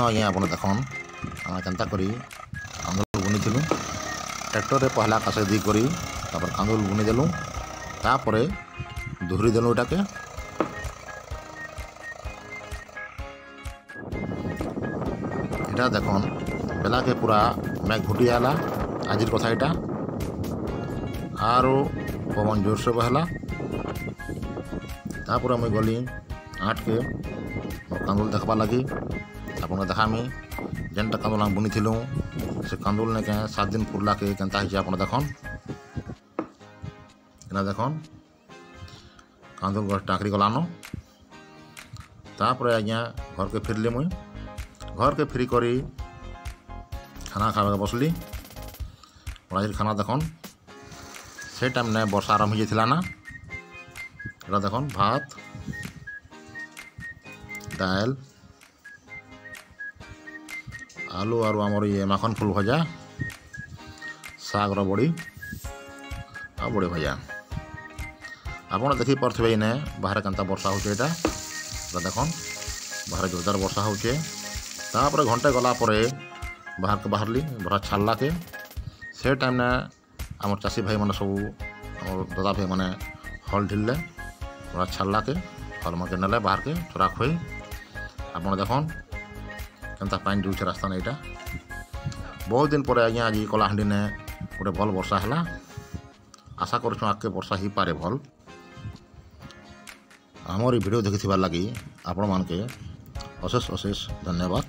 आज्ञा आप देखन आम केन्ता करी कांदुल बुनीलु ट्रैक्टर पहला कासे दी करी तापर कांदुल बुनीदेलु तापर धुरी देलु एटाके এটা দেখুন বেলাকে পুরা মেঘ ঘুটি আলা আজির কথা এটা আরও পবন জোরসে বহলা তারপরে আমি গলি আটকে কান্দুল দেখবা লাগি আপনার দেখামি যেনটা কান্দুল আমি বুনিলু সে কান্দুল নেকে 7 দিন পুরলাকে কেনতা হয়েছে আপনার দেখুন এটা দেখুন কান্দুল গছ টাঁকড়ি গলানো তারপরে আজ্ঞা ঘরকে ফিরলি মুই घर के फ्री करी खाना खावा बसली आज खाना देखन से टाइम ने वर्षा आरम्भ हो जाता ना এটা দেখুন ভাত ডাল आलू और आमर ये माखन फूल भजा सागर बड़ी आ बड़ी भजा आप देखी पारे इने बाहर केनता वर्षा हो देखन बाहर जोरदार वर्षा हो तापर घंटे गला बाहर के बाहरली बड़ा छाड़ला के से टाइम ने आम चाषी भाई मैंने सब दादा भाई मैंने हल ढिले बड़ा छाड़ला के हल मन के नेले बाहर के चोरा खुई आप देखन केनता पानी दूचे रास्ता नहीं यहाँ बहुत दिन पर आज्ञा आज कलाहांडी ने गोटे भल वर्षा है आशा कर आगे वर्षा ही पारे भल आमर वीडियो देखि लगी आपण मानके अशेष अशेष धन्यवाद।